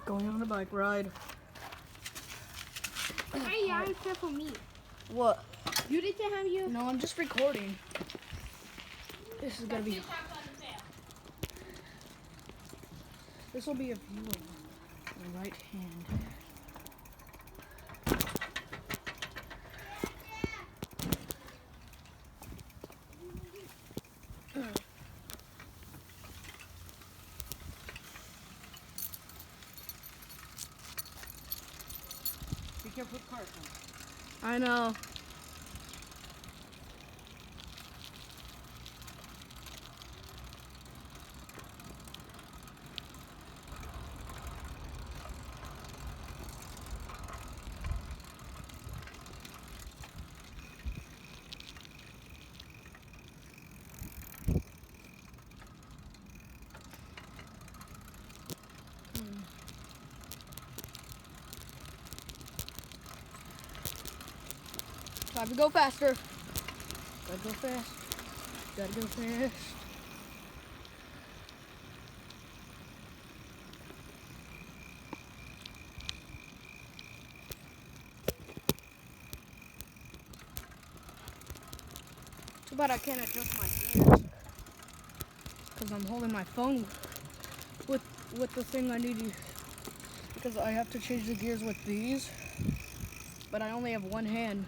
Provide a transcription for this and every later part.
Going on a bike ride. Hey, yeah, except for me. What? You didn't have you? No, I'm just recording. This is gonna be. This will be a view of my right hand. Be careful with cars. I know. Try to go faster. Gotta go fast. Gotta go fast. Too bad I can't adjust my gears because I'm holding my phone with the thing I need to, because I have to change the gears with these, but I only have one hand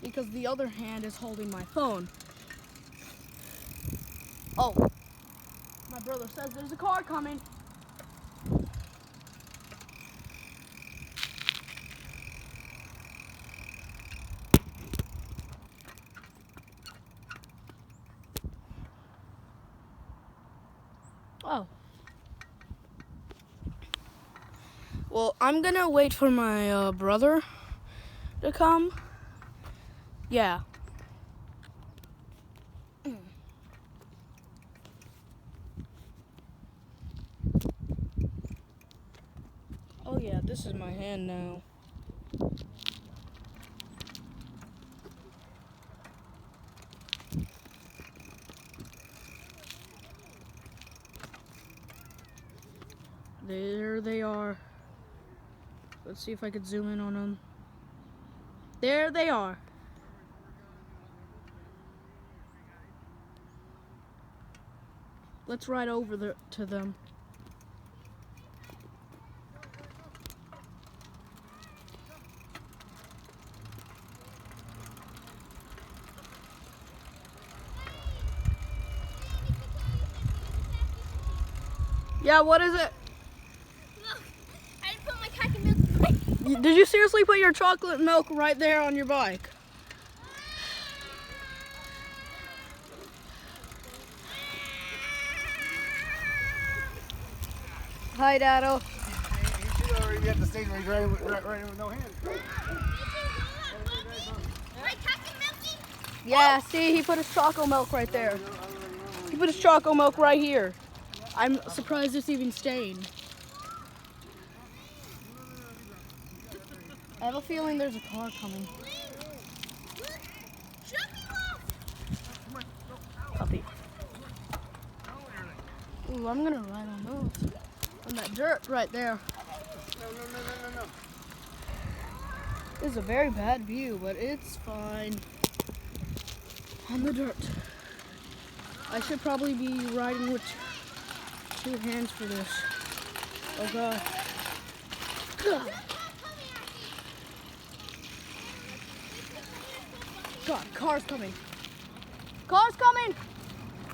because the other hand is holding my phone. Oh, my brother says there's a car coming. Oh. Well, I'm gonna wait for my brother to come. Yeah. Oh yeah, this is my hand now. There they are. Let's see if I could zoom in on them. There they are. Let's ride over to them. Yeah, what is it? Look, I didn't put my khaki milk in my bike. Did you seriously put your chocolate milk right there on your bike? Hi, Dado. You should already be at the stage where he's riding with no hands. My khaki milky? Yeah, see, he put his chocolate milk right there. He put his chocolate milk right here. I'm surprised it's even stained. I have a feeling there's a car coming. Puppy. Ooh, I'm gonna ride on those. On that dirt right there. No. This is a very bad view, but it's fine. On the dirt. I should probably be riding with two hands for this. Oh God. God. God, car's coming. Car's coming!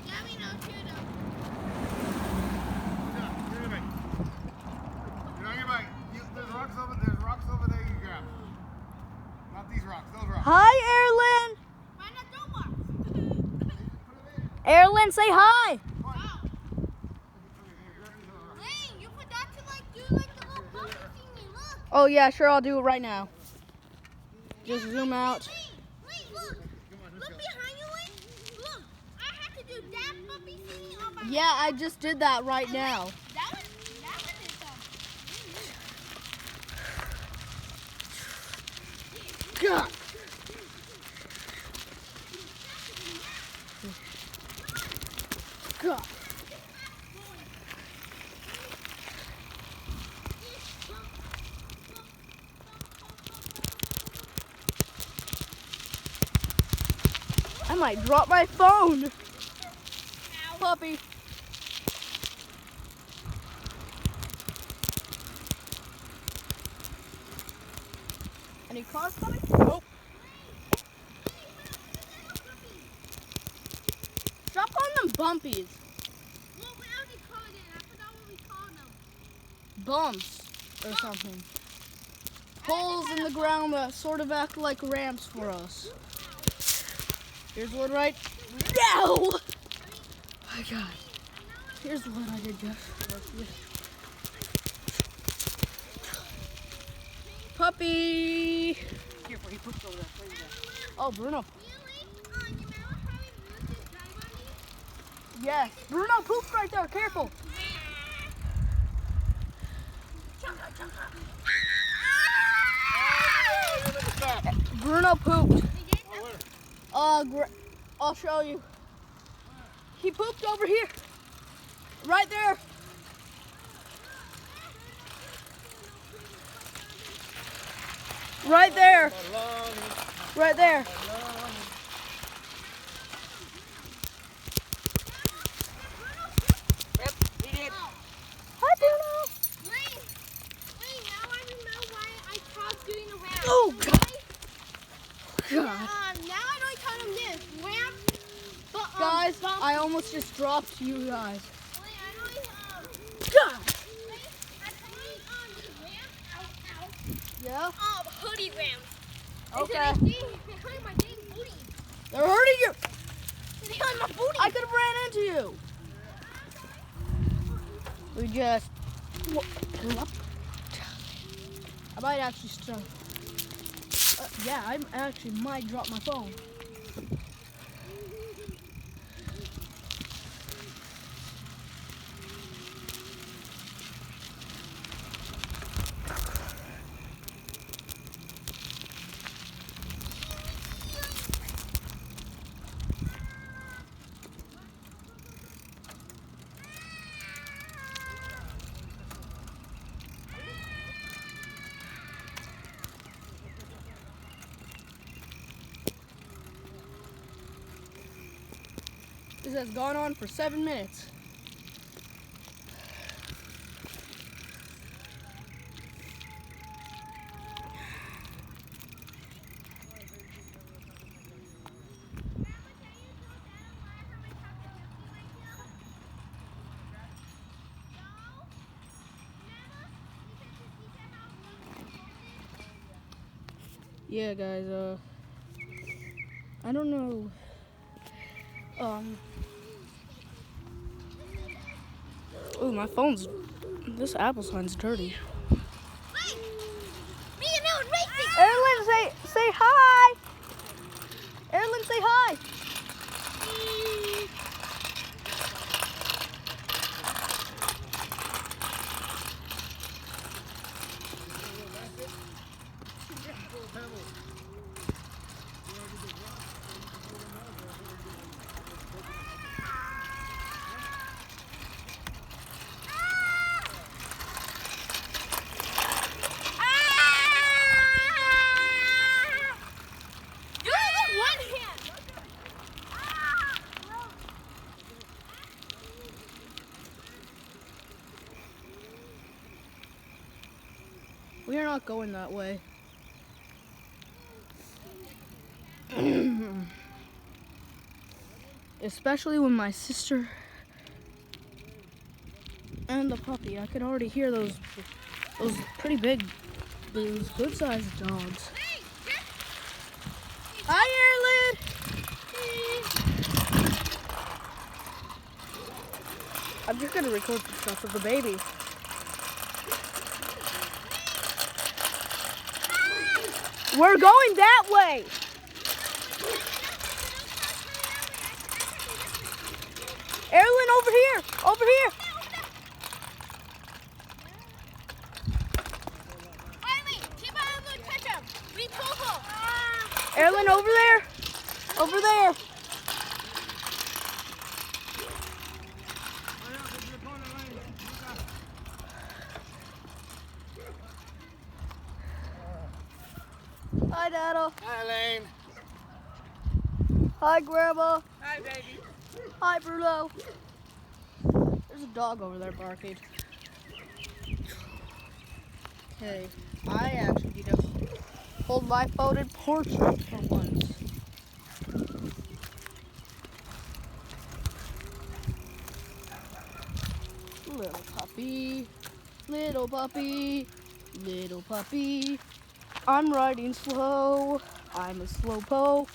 Yeah, we know too, though. Get on your bike. Get on your bike. There's rocks over there you grab. Not these rocks, those rocks. Hi, Erlen! Why not throw one? Erlen, say hi! Lane, you forgot to do the little bumpy thingy. Look. Oh yeah, sure, I'll do it right now. Just zoom out. Lane, look. Look behind you, Lane. Look. I had to do that bumpy thingy on my. Yeah, I just did that right now. That one is God. God. might drop my phone. Puppy. Any cars coming? Nope. Stop calling them bumpies. Well, what else they call it? I forgot what we called them. Bumps or something. Holes in the ground that sort of act like ramps for us. Here's one right now. Oh my God. Here's what I did just. Puppy. Careful, he poops over there. Oh, Bruno. Really? You remember how we moved this drive on me? Yes. Bruno pooped right there. Careful. Bruno pooped. I'll show you. He pooped over here. Right there. Right there. Right there. Yep, he did. Hi, Bruno. Wait, now I remember why I stopped doing the ramp. Oh, God. God. Now I know I call them this. Ramp. But, Guys, I almost just dropped you guys. Wait, I know God. wait, I call it, ramp. Yeah? Hoodie ramp. Okay. They hurt my dang booty. They're hurting you. They hurt my booty. I could have ran into you. We just. I might actually start. Yeah, I actually might drop my phone. This has gone on for 7 minutes. Yeah, guys, I don't know. Ooh, my phone's. This Apple sign's dirty. Wait. Me and Mel racing. Erin, say hi. Erin, say hi. We are not going that way. Especially when my sister and the puppy. I could already hear those pretty big, those good-sized dogs. Hi, Erlyn. I'm just gonna record some stuff with the baby. We're going that way. Erlyn, over here. Over here. Wait, keep on the ketchup. Be careful. Erlyn, over there. Over there. Hi, Daddle. Hi, Elaine. Hi, Grandma. Hi, baby. Hi, Bruno. There's a dog over there barking. Okay, I actually need to hold my phone in portrait for once. Little puppy, little puppy, little puppy. I'm riding slow. I'm a slowpoke,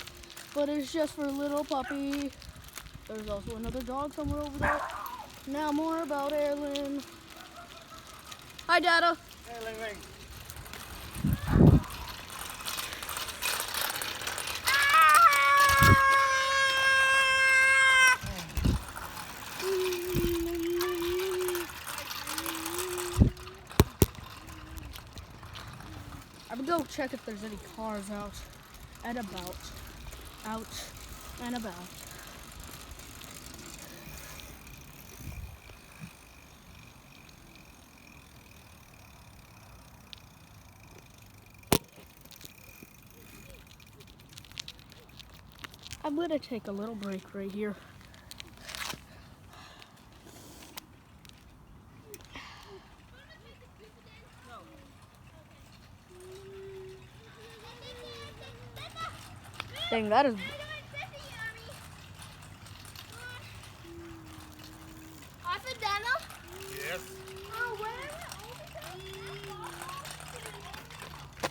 but it's just for little puppy. There's also another dog somewhere over there. Now more about Erlen. Hi, Dada. Hey, Ling Ling. I'm gonna go check if there's any cars out and about. Out and about. I'm gonna take a little break right here. Dang, that is. Yes. Oh, where?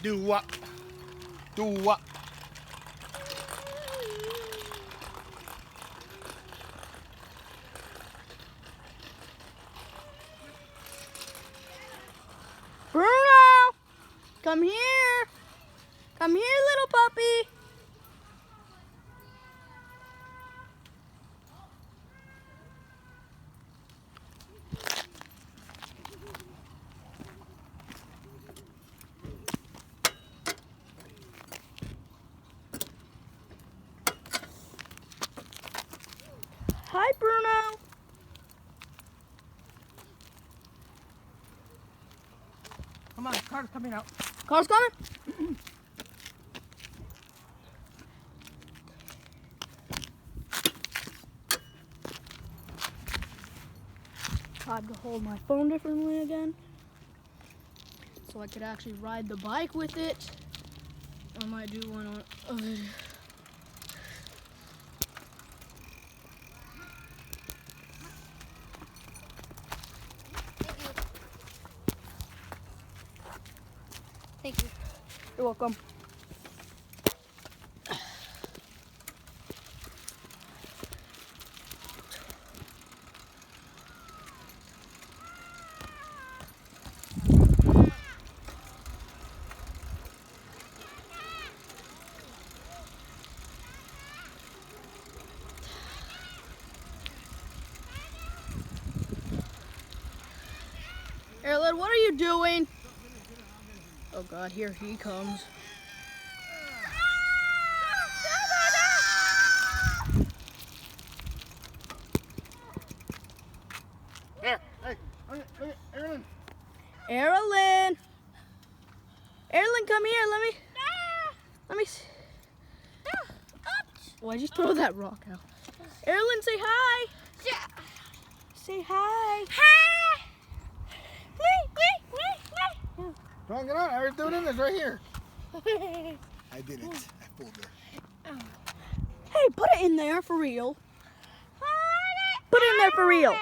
Do what? Do what? Bruno! Come here! Come here, little puppy! Hi, Bruno! Come on, car's coming out. Car's coming? Time to hold my phone differently again, so I could actually ride the bike with it. I might do one on a video. Thank you. You're welcome. Erlen, what are you doing? Oh God, here he comes. Here. Hey. Look at Erlen. Erlen! Erlen, come here. Let me. Why'd you throw that rock out? Erlen, say hi. Say hi. Come on, get on. I already threw it in. It's right here. I did it. I pulled her. Hey, put it in there for real. Put it in there for real.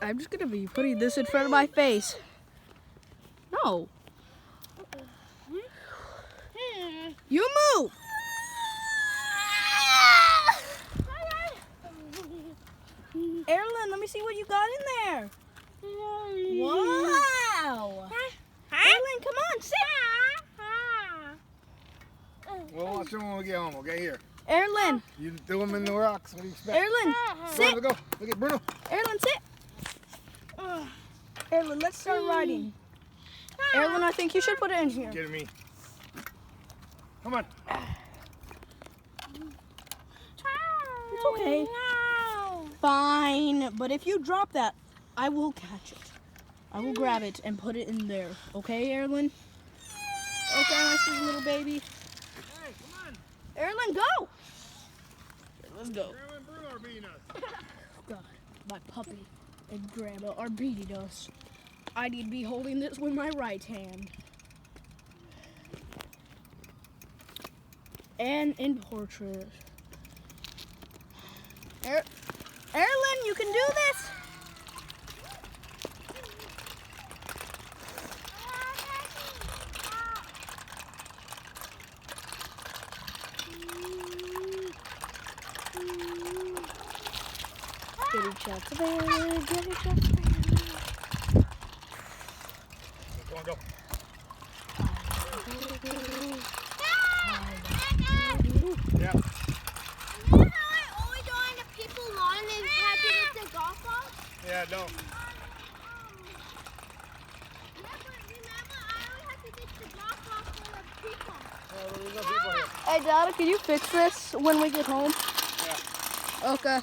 I'm just gonna be putting this in front of my face. No. You move. Erlen, let me see what you got in there. Wow. Erlen, come on, sit. We'll watch them when we get home, okay? Here. Erlen, You threw them in the rocks. What do you expect? Erlen, Go, sit. let's go. Look at Bruno. Erlen, sit. Erlen, let's start riding. Erlen, I think you should put it in here. Get me. Come on. It's okay. Fine, but if you drop that, I will catch it. I will grab it and put it in there. Okay, Erlen? Okay, my sweet little baby. Hey, come on. Erlen, go! Let's go. Grandma and Bruno are beating us. God, my puppy and grandma are beating us. I need to be holding this with my right hand. And in portrait. Erlen, you can do this! Get each other there, get each other there. Go on, go. Yeah. You know how I always go on the people's lawn and have to get the golf ball? Yeah, don't. Yeah, but remember, I always have to get the golf ball for the people. There's no people here. Hey, Dada, can you fix this when we get home? Yeah. Okay.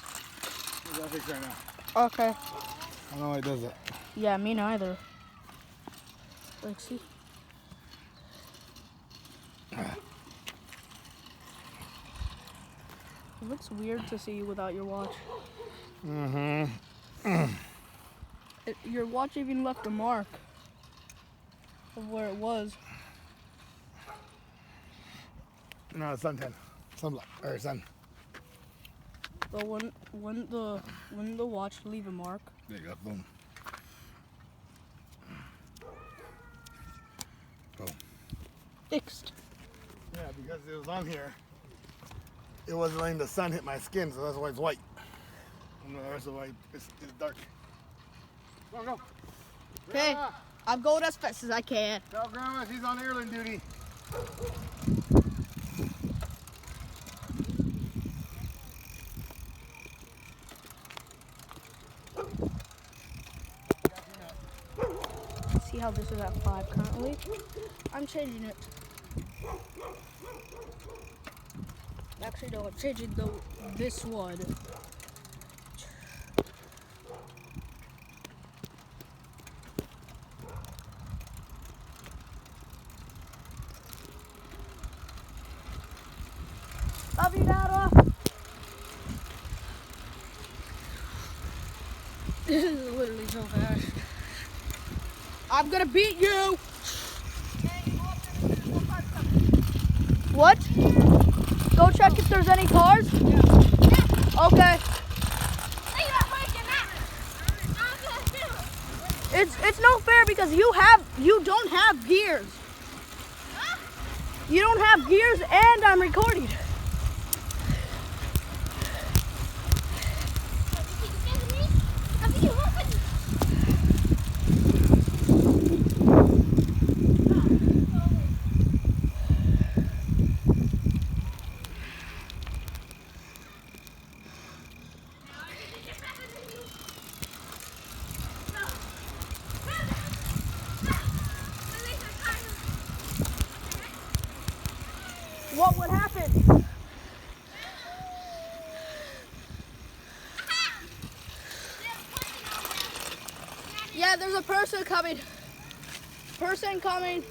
We gotta fix right now. Okay. I don't know why it does that. Yeah, me neither. Like, see? It looks weird to see you without your watch. Mm-hmm. Your watch even left a mark of where it was. No, it's suntan. Sunblock. Or sun. So when the watch leave a mark. There you go. Boom. Boom. Fixed. Yeah, because it was on here. It wasn't letting the sun hit my skin, so that's why it's white. And the rest of the white is dark. Go on, go. Okay, Grandma, I'm going as fast as I can. tell Grandma she's on Erlen duty. See how this is at 5 currently? I'm changing it. Actually, no, I'm changing this one. Love you, Dada. This is literally so fast. I'm gonna beat you. What? Go check if there's any cars? Okay. It's no fair because you don't have gears. You don't have gears and I'm recording. What would happen? Yeah, there's a person coming. Person coming.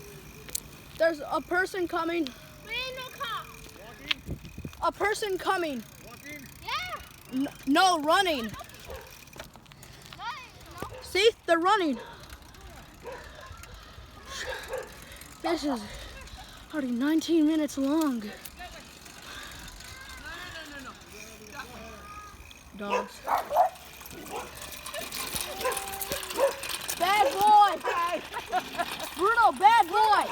There's a person coming. There ain't no car. Walking? A person coming. Walking? Yeah. No, running. No. See? They're running. This is already 19 minutes long. Dogs. Bad boy! Bruno, bad boy!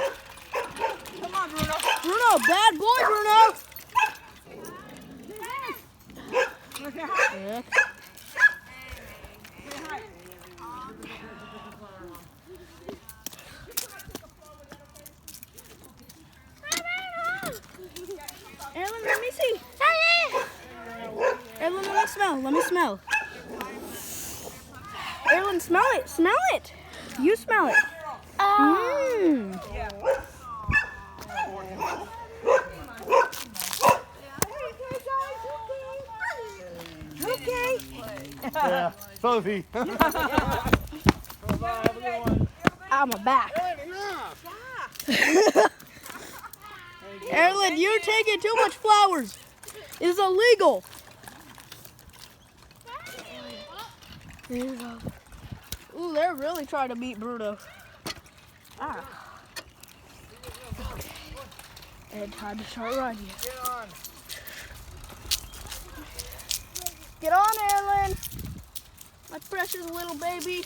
Come on, Bruno. Bruno, bad boy, Bruno! Wanna say hi? Yeah. Say hi. Erlen, let me see. Erlen, let me smell. Let me smell. Erlen, smell it. Smell it. You smell it. Mmm. Okay. Yeah. Sophie. I'm a back. Enough. Erin, you're taking too much flowers. It's illegal. There you go. Ooh, they're really trying to beat Bruno. Ah. Okay. And time to start running. Get on. Get on, Erin. My precious little baby.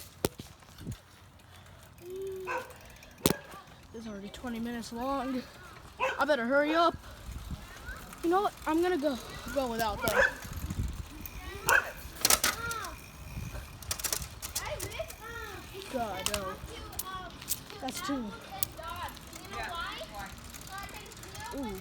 This is already 20 minutes long. I better hurry up. You know what? I'm gonna go without them. God, no. That's too. Ooh.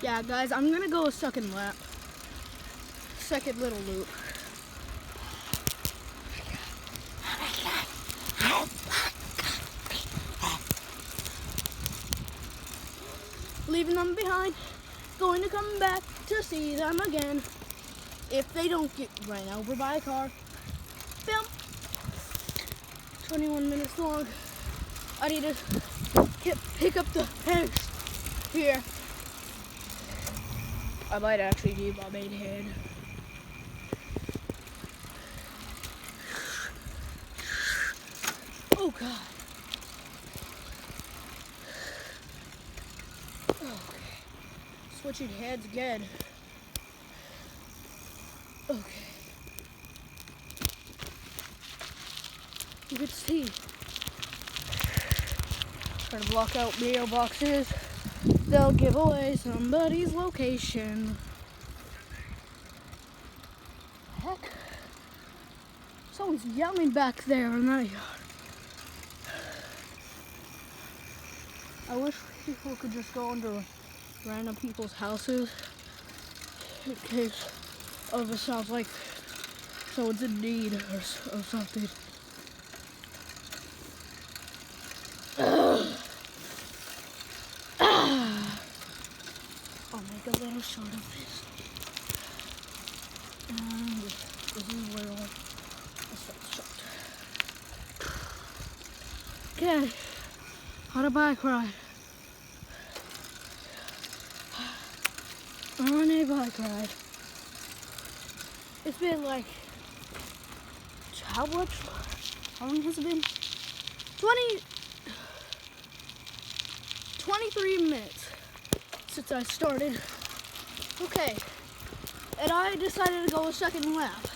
Yeah, guys, I'm gonna go a second lap. Second little loop. Leaving them behind, going to come back to see them again. If they don't get ran over by a car. Film. 21 minutes long. I need to pick up the pace here. I might actually need my main head. Oh God. Okay. Switching heads again. Okay. You can see. Trying to block out mailboxes. They'll give away somebody's location. Heck. Someone's yelling back there in that yard. I wish people could just go into random people's houses in case of it sounds like someone's in need or something. I'll make a little short of this. And this is where I'll start short. Okay, on a bike ride. On a bike ride. It's been like, how long has it been? 23 minutes since I started. Okay, and I decided to go a second lap.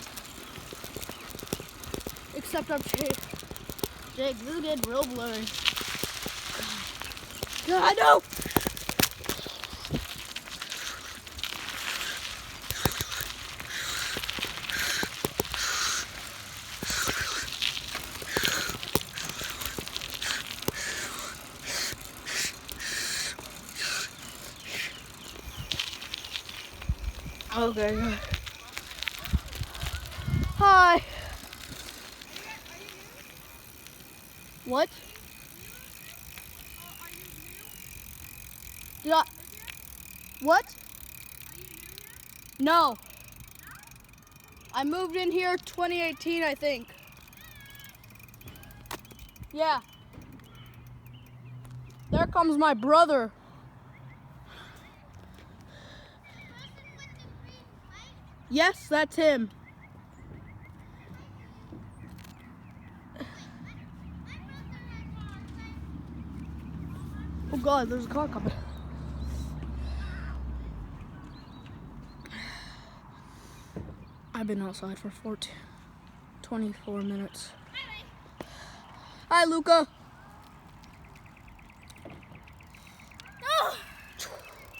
Except I'm Jake, this is getting real blurry. God, no! Okay. Hi. What? Did I? What? No. I moved in here 2018, I think. Yeah. There comes my brother. Yes, that's him. Oh God, there's a car coming. I've been outside for 24 minutes. Hi, Luca. Oh,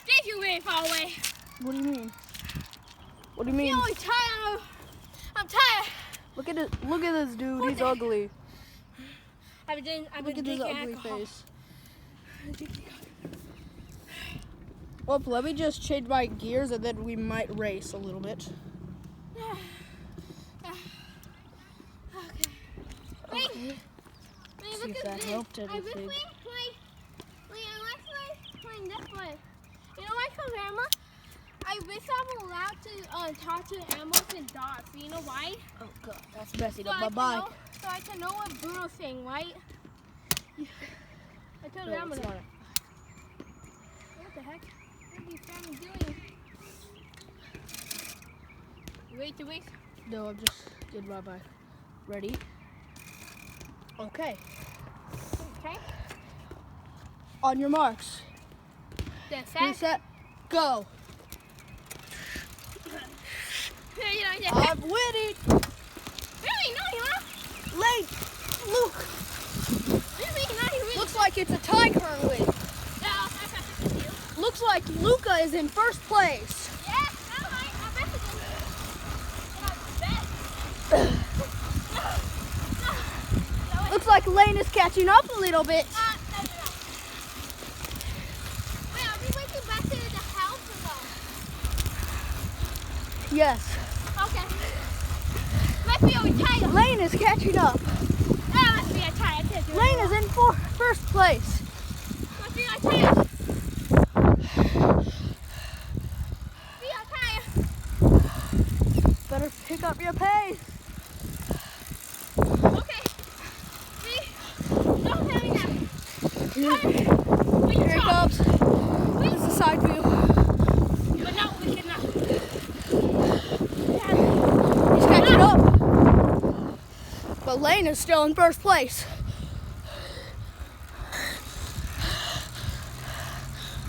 Jake, you're very far away. What do you mean? What do you mean? I'm tired. I'm tired. Look at it. Look at this dude. He's ugly. I've been Look at his drinking ugly alcohol. face. Well, let me just change my gears and then we might race a little bit. Okay. Wait. Okay. Wait, See look if at that this. helped I anything. this way. Wait, I'm actually playing this way. You know what, Grandma? I I wish I'm allowed to talk to animals and dogs. You know why? Oh god, that's messy. So I Bye can bye. know- So I can know what Bruno's saying, right? I told Grandma that. What the heck? What are these family doing? Wait. No, I'm just did bye bye. Ready? Okay. Okay. On your marks. That's Get it. set. Go. I'm winning. Really? No, you're not. Lane. Luke. Really? No, you're really. Looks like it's a tie current win. No, I got this with you. Looks like Luca is in first place. Yeah, no, I bet you did. I bet. Looks like Lane is catching up a little bit. No. Wait, are we waiting back to the house or no? Yes. Okay. Must be a tie. Lane is catching up. Must be a tie. I can't do it. Lane is in first place. Must be a tie. Be a tie. Better pick up your pace. Okay. Don't tell me that. Here he comes. This is the side view. But no, we cannot. He's catching up. But Lane is still in first place.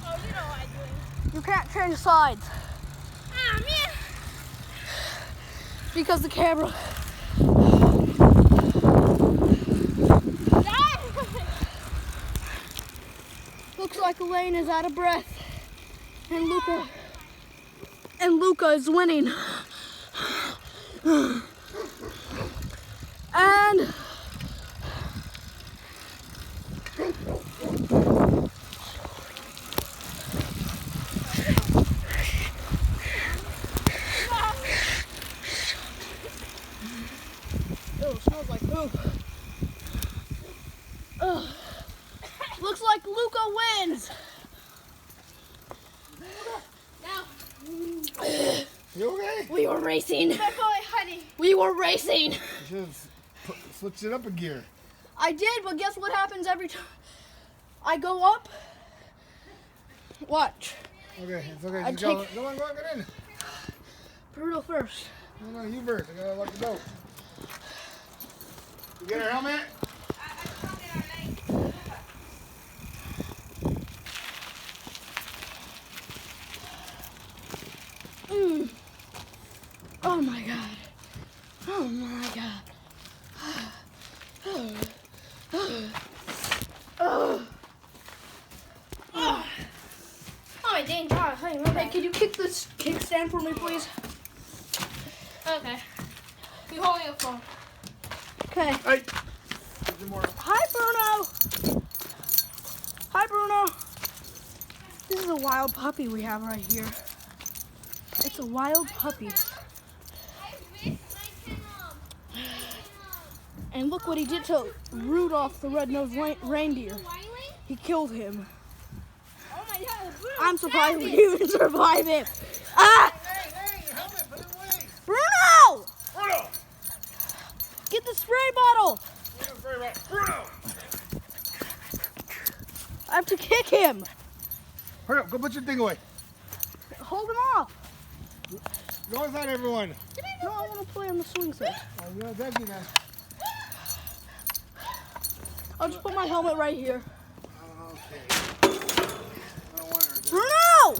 Oh, you know what I'm doing. You can't change sides Ah, man. because the camera. Looks like Lane is out of breath. And Luca is winning. And it smells like poop. Ugh. Looks like Luca wins. You okay? We were racing. Honey. We were racing. You should have switched it up a gear. I did, but guess what happens every time I go up? Watch. Okay, it's okay. I Just go. take- Go on, get in. Bruno first. No, you first. I gotta lock the boat. You get her helmet? Oh my god. Oh my god. Oh, my dang God. Honey, Hey, can you kick this kickstand for me, please? Okay. You holding a phone. Okay. Hey. Some more. Hi, Bruno. Hi, Bruno. This is a wild puppy we have right here. It's a wild puppy. And look what he did to Rudolph the red-nosed reindeer. He killed him. Oh my God. I'm surprised we even survived it. Ah! Hey, your helmet, put it away. Bruno! Bruno! Get the spray bottle! Bruno! I have to kick him. Hurry up, go put your thing away. Hold him off. Go inside, everyone. No, I want to play on the swing set. Oh, you're gonna thank you, man. I'll just put my helmet right here. Okay. I don't want her to. Bruno!